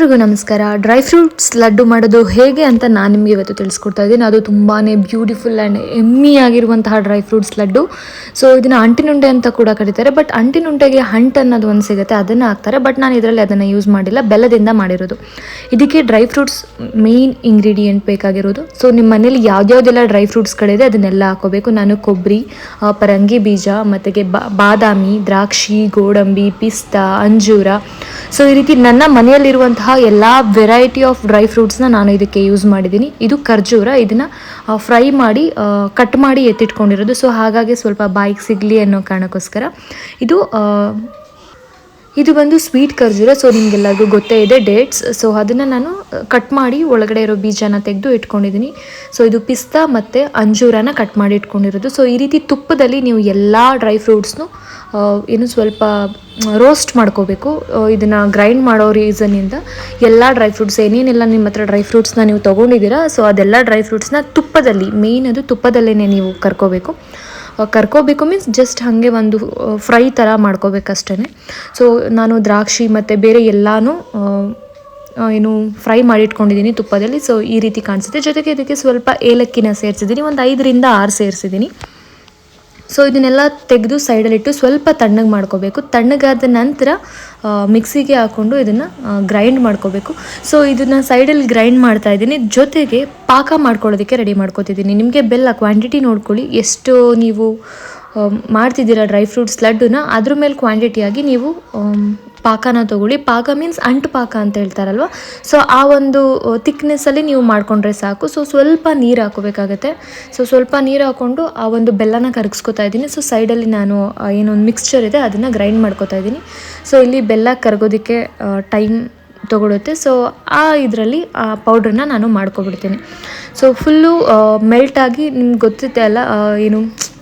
ಎಲ್ರಿಗೂ ನಮಸ್ಕಾರ. Dry fruits laddu ಮಾಡೋದು ಹೇಗೆ ಅಂತ ನಾನು ನಿಮಗೆ ಇವತ್ತು ತಿಳಿಸ್ಕೊಡ್ತಾ ಇದ್ದೀನಿ. ಅದು ತುಂಬಾ ಬ್ಯೂಟಿಫುಲ್ ಆ್ಯಂಡ್ ಎಮ್ಮಿ ಆಗಿರುವಂತಹ ಡ್ರೈ ಫ್ರೂಟ್ಸ್ ಲಡ್ಡು. ಸೊ ಇದನ್ನು ಅಂಟಿನುಂಡೆ ಅಂತ ಕೂಡ ಕರೀತಾರೆ. ಬಟ್ ಅಂಟಿನುಂಡೆಗೆ ಹಂಟ್ ಅನ್ನೋದು ಒಂದು ಸಿಗುತ್ತೆ, ಅದನ್ನು ಹಾಕ್ತಾರೆ. ಬಟ್ ನಾನು ಇದರಲ್ಲಿ ಅದನ್ನು ಯೂಸ್ ಮಾಡಿಲ್ಲ, ಬೆಲ್ಲದಿಂದ ಮಾಡಿರೋದು. ಇದಕ್ಕೆ ಡ್ರೈ ಫ್ರೂಟ್ಸ್ ಮೇಯ್ನ್ ಇಂಗ್ರೀಡಿಯೆಂಟ್ ಬೇಕಾಗಿರೋದು. ಸೊ ನಿಮ್ಮ ಮನೇಲಿ ಯಾವುದ್ಯಾವುದೆಲ್ಲ ಡ್ರೈ ಫ್ರೂಟ್ಸ್ಗಳಿದೆ ಅದನ್ನೆಲ್ಲ ಹಾಕೋಬೇಕು. ನಾನು ಕೊಬ್ಬರಿ, ಪರಂಗಿ ಬೀಜ, ಮತ್ತು ಬಾದಾಮಿ, ದ್ರಾಕ್ಷಿ, ಗೋಡಂಬಿ, ಪಿಸ್ತಾ, ಅಂಜೂರ. ಸೊ ಈ ರೀತಿ ನನ್ನ ಮನೆಯಲ್ಲಿರುವಂತಹ ಎಲ್ಲ ವೆರೈಟಿ ಆಫ್ ಡ್ರೈ ಫ್ರೂಟ್ಸ್ನ ನಾನು ಇದಕ್ಕೆ ಯೂಸ್ ಮಾಡಿದ್ದೀನಿ. ಇದು ಖರ್ಜೂರ, ಇದನ್ನು ಫ್ರೈ ಮಾಡಿ ಕಟ್ ಮಾಡಿ ಎತ್ತಿಟ್ಕೊಂಡಿರೋದು. ಸೊ ಹಾಗಾಗಿ ಸ್ವಲ್ಪ ಬಾಯಿಗೆ ಸಿಗಲಿ ಅನ್ನೋ ಕಾರಣಕ್ಕೋಸ್ಕರ ಇದು ಬಂದು ಸ್ವೀಟ್ ಖರ್ಜೂರ. ಸೊ ನಿಮಗೆಲ್ಲರಿಗೂ ಗೊತ್ತೇ ಇದೆ, ಡೇಟ್ಸ್. ಸೊ ಅದನ್ನು ನಾನು ಕಟ್ ಮಾಡಿ ಒಳಗಡೆ ಇರೋ ಬೀಜನ ತೆಗೆದು ಇಟ್ಕೊಂಡಿದ್ದೀನಿ. ಸೊ ಇದು ಪಿಸ್ತಾ ಮತ್ತು ಅಂಜೂರನ ಕಟ್ ಮಾಡಿ ಇಟ್ಕೊಂಡಿರೋದು. ಸೊ ಈ ರೀತಿ ತುಪ್ಪದಲ್ಲಿ ನೀವು ಎಲ್ಲ ಡ್ರೈ ಫ್ರೂಟ್ಸ್ನು ಸ್ವಲ್ಪ ರೋಸ್ಟ್ ಮಾಡ್ಕೋಬೇಕು. ಇದನ್ನು ಗ್ರೈಂಡ್ ಮಾಡೋ ರೀಸನ್ನಿಂದ ಎಲ್ಲ ಡ್ರೈ ಫ್ರೂಟ್ಸ್ ಏನೇನೆಲ್ಲ ನಿಮ್ಮ ಹತ್ರ ಡ್ರೈ ಫ್ರೂಟ್ಸ್ನ ನೀವು ತೊಗೊಂಡಿದ್ದೀರಾ, ಸೊ ಅದೆಲ್ಲ ಡ್ರೈ ಫ್ರೂಟ್ಸ್ನ ತುಪ್ಪದಲ್ಲಿ, ಮೇಯ್ನ್ ಅದು ತುಪ್ಪದಲ್ಲೇ ನೀವು ಕರ್ಕೋಬೇಕು ಮೀನ್ಸ್ ಜಸ್ಟ್ ಹಾಗೆ ಒಂದು ಫ್ರೈ ಥರ ಮಾಡ್ಕೋಬೇಕಷ್ಟೇ. ಸೊ ನಾನು ದ್ರಾಕ್ಷಿ ಮತ್ತು ಬೇರೆ ಎಲ್ಲನೂ ಫ್ರೈ ಮಾಡಿಟ್ಕೊಂಡಿದ್ದೀನಿ ತುಪ್ಪದಲ್ಲಿ. ಸೊ ಈ ರೀತಿ ಕಾಣಿಸುತ್ತೆ. ಜೊತೆಗೆ ಇದಕ್ಕೆ ಸ್ವಲ್ಪ ಏಲಕ್ಕಿನ ಸೇರಿಸಿದ್ದೀನಿ, ಒಂದು 5ರಿಂದ 6 ಸೇರಿಸಿದ್ದೀನಿ. ಸೊ ಇದನ್ನೆಲ್ಲ ತೆಗೆದು ಸೈಡಲ್ಲಿಟ್ಟು ಸ್ವಲ್ಪ ತಣ್ಣಗೆ ಮಾಡ್ಕೋಬೇಕು. ತಣ್ಣಗಾದ ನಂತರ ಮಿಕ್ಸಿಗೆ ಹಾಕ್ಕೊಂಡು ಇದನ್ನು ಗ್ರೈಂಡ್ ಮಾಡ್ಕೋಬೇಕು. ಸೊ ಇದನ್ನು ಸೈಡಲ್ಲಿ ಗ್ರೈಂಡ್ ಮಾಡ್ತಾ ಇದ್ದೀನಿ. ಜೊತೆಗೆ ಪಾಕ ಮಾಡ್ಕೊಳ್ಳೋದಕ್ಕೆ ರೆಡಿ ಮಾಡ್ಕೊತಿದ್ದೀನಿ. ನಿಮಗೆ ಬೆಲ್ಲ ಕ್ವಾಂಟಿಟಿ ನೋಡ್ಕೊಳ್ಳಿ, ಎಷ್ಟು ನೀವು ಮಾಡ್ತಿದ್ದೀರಾ ಡ್ರೈ ಫ್ರೂಟ್ಸ್ ಲಡ್ಡುನ, ಅದ್ರ ಮೇಲೆ ಕ್ವಾಂಟಿಟಿಯಾಗಿ ನೀವು ಪಾಕನ ತೊಗೊಳ್ಳಿ. ಪಾಕ ಮೀನ್ಸ್ ಅಂಟು ಪಾಕ ಅಂತ ಹೇಳ್ತಾರಲ್ವ, ಸೊ ಆ ಒಂದು ಥಿಕ್ನೆಸ್ಸಲ್ಲಿ ನೀವು ಮಾಡಿಕೊಂಡ್ರೆ ಸಾಕು. ಸೊ ಸ್ವಲ್ಪ ನೀರು ಹಾಕೋಬೇಕಾಗತ್ತೆ. ಸೊ ಸ್ವಲ್ಪ ನೀರು ಹಾಕ್ಕೊಂಡು ಆ ಒಂದು ಬೆಲ್ಲನ ಕರಗಿಸ್ಕೊತಾ ಇದ್ದೀನಿ. ಸೊ ಸೈಡಲ್ಲಿ ನಾನು ಏನೊಂದು ಮಿಕ್ಸ್ಚರ್ ಇದೆ ಅದನ್ನು ಗ್ರೈಂಡ್ ಮಾಡ್ಕೊತಾ ಇದ್ದೀನಿ. ಸೊ ಇಲ್ಲಿ ಬೆಲ್ಲ ಕರಗೋದಕ್ಕೆ ಟೈಮ್ ತೊಗೊಳುತ್ತೆ. ಸೊ ಇದರಲ್ಲಿ ಆ ಪೌಡ್ರನ್ನ ನಾನು ಮಾಡ್ಕೊಬಿಡ್ತೀನಿ. ಸೊ ಫುಲ್ಲು ಮೆಲ್ಟಾಗಿ ನಿಮ್ಗೆ ಗೊತ್ತಿತ್ತೆ ಅಲ್ಲ,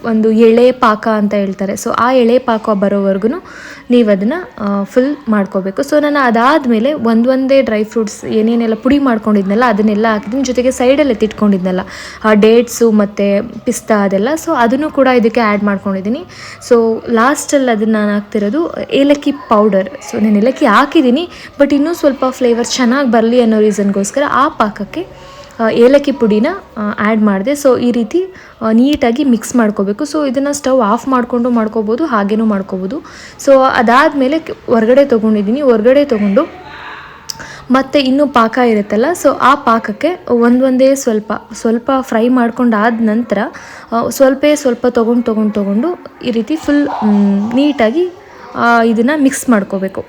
ಒಂದು ಎಳೆ ಪಾಕ ಅಂತ ಹೇಳ್ತಾರೆ. ಸೊ ಆ ಎಳೆ ಪಾಕ ಬರೋವರೆಗೂ ನೀವು ಅದನ್ನು ಫುಲ್ ಮಾಡ್ಕೋಬೇಕು. ಸೊ ನಾನು ಅದಾದಮೇಲೆ ಒಂದೇ ಡ್ರೈ ಫ್ರೂಟ್ಸ್ ಏನೇನೆಲ್ಲ ಪುಡಿ ಮಾಡ್ಕೊಂಡಿದ್ನಲ್ಲ ಅದನ್ನೆಲ್ಲ ಹಾಕಿದ್ದೀನಿ. ಜೊತೆಗೆ ಸೈಡಲ್ಲಿ ಎತ್ತಿಟ್ಕೊಂಡಿದ್ನಲ್ಲ ಡೇಟ್ಸು ಮತ್ತು ಪಿಸ್ತಾ ಅದೆಲ್ಲ, ಸೊ ಅದನ್ನು ಕೂಡ ಇದಕ್ಕೆ ಆ್ಯಡ್ ಮಾಡ್ಕೊಂಡಿದ್ದೀನಿ. ಸೊ ಲಾಸ್ಟಲ್ಲಿ ಅದನ್ನು ನಾನು ಹಾಕ್ತಿರೋದು ಏಲಕ್ಕಿ ಪೌಡರ್. ಸೊ ನಾನು ಏಲಕ್ಕಿ ಹಾಕಿದ್ದೀನಿ, ಬಟ್ ಇನ್ನೂ ಸ್ವಲ್ಪ ಫ್ಲೇವರ್ ಚೆನ್ನಾಗಿ ಬರಲಿ ಅನ್ನೋ ರೀಸನ್ಗೋಸ್ಕರ ಆ ಪಾಕಕ್ಕೆ ಏಲಕ್ಕಿ ಪುಡಿನ ಆ್ಯಡ್ ಮಾಡಿದೆ. ಸೊ ಈ ರೀತಿ ನೀಟಾಗಿ ಮಿಕ್ಸ್ ಮಾಡ್ಕೋಬೇಕು. ಸೊ ಇದನ್ನು ಸ್ಟವ್ ಆಫ್ ಮಾಡಿಕೊಂಡು ಮಾಡ್ಕೋಬೋದು, ಹಾಗೇನೂ ಮಾಡ್ಕೋಬೋದು. ಸೊ ಅದಾದಮೇಲೆ ಹೊರಗಡೆ ತೊಗೊಂಡು ಮತ್ತು ಇನ್ನೂ ಪಾಕ ಇರುತ್ತಲ್ಲ, ಸೊ ಆ ಪಾಕಕ್ಕೆ ಒಂದೇ ಸ್ವಲ್ಪ ಫ್ರೈ ಮಾಡ್ಕೊಂಡಾದ ನಂತರ ಸ್ವಲ್ಪ ತೊಗೊಂಡು ಈ ರೀತಿ ಫುಲ್ ನೀಟಾಗಿ ಇದನ್ನು ಮಿಕ್ಸ್ ಮಾಡ್ಕೋಬೇಕು.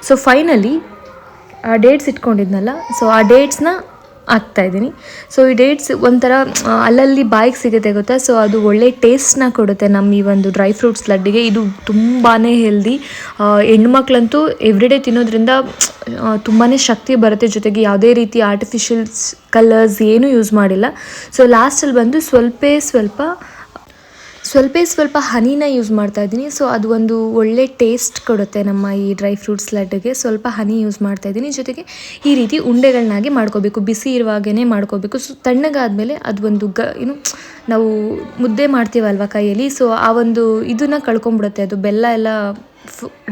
ಸೊ ಫೈನಲಿ ಡೇಟ್ಸ್ ಇಟ್ಕೊಂಡಿದ್ನಲ್ಲ, ಸೊ ಆ ಡೇಟ್ಸ್ನ ಹಾಕ್ತಾಯಿದ್ದೀನಿ. ಸೊ ಈ ಡೇಟ್ಸ್ ಒಂಥರ ಅಲ್ಲಲ್ಲಿ ಬಾಯಿಗೆ ಸಿಗುತ್ತೆ ಗೊತ್ತಾ. ಸೊ ಅದು ಒಳ್ಳೆ ಟೇಸ್ಟ್ನ ಕೊಡುತ್ತೆ ನಮ್ಮ ಈ ಒಂದು ಡ್ರೈ ಫ್ರೂಟ್ಸ್ ಲಡ್ಡಿಗೆ. ಇದು ತುಂಬಾ ಹೆಲ್ದಿ. ಹೆಣ್ಮಕ್ಳಂತೂ ಎವ್ರಿಡೇ ತಿನ್ನೋದ್ರಿಂದ ತುಂಬಾ ಶಕ್ತಿ ಬರುತ್ತೆ. ಜೊತೆಗೆ ಯಾವುದೇ ರೀತಿ ಆರ್ಟಿಫಿಷಿಯಲ್ಸ್ ಕಲರ್ಸ್ ಏನೂ ಯೂಸ್ ಮಾಡಿಲ್ಲ. ಸೊ ಲಾಸ್ಟಲ್ಲಿ ಬಂದು ಸ್ವಲ್ಪ ಹನಿನ ಯೂಸ್ ಮಾಡ್ತಾ ಇದ್ದೀನಿ. ಸೊ ಅದು ಒಂದು ಒಳ್ಳೆ ಟೇಸ್ಟ್ ಕೊಡುತ್ತೆ ನಮ್ಮ ಈ ಡ್ರೈ ಫ್ರೂಟ್ಸ್ ಲಡ್ಡುಗೆ. ಸ್ವಲ್ಪ ಹನಿ ಯೂಸ್ ಮಾಡ್ತಾ ಇದ್ದೀನಿ. ಜೊತೆಗೆ ಈ ರೀತಿ ಉಂಡೆಗಳನ್ನಾಗಿ ಮಾಡ್ಕೋಬೇಕು, ಬಿಸಿ ಇರುವಾಗೇ ಮಾಡ್ಕೋಬೇಕು. ಸೊ ತಣ್ಣಗಾದಮೇಲೆ ಅದು ಒಂದು ನಾವು ಮುದ್ದೆ ಮಾಡ್ತೀವಲ್ವ ಕೈಯಲ್ಲಿ, ಸೊ ಆ ಒಂದು ಇದನ್ನು ಕಳ್ಕೊಂಬಿಡುತ್ತೆ, ಅದು ಬೆಲ್ಲ ಎಲ್ಲ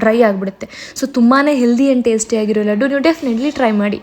ಡ್ರೈ ಆಗಿಬಿಡುತ್ತೆ. ಸೊ ತುಂಬಾ ಹೆಲ್ದಿ ಆ್ಯಂಡ್ ಟೇಸ್ಟಿಯಾಗಿರೋ ಲಡ್ಡು, ನೀವು ಡೆಫಿನೆಟ್ಲಿ ಟ್ರೈ ಮಾಡಿ.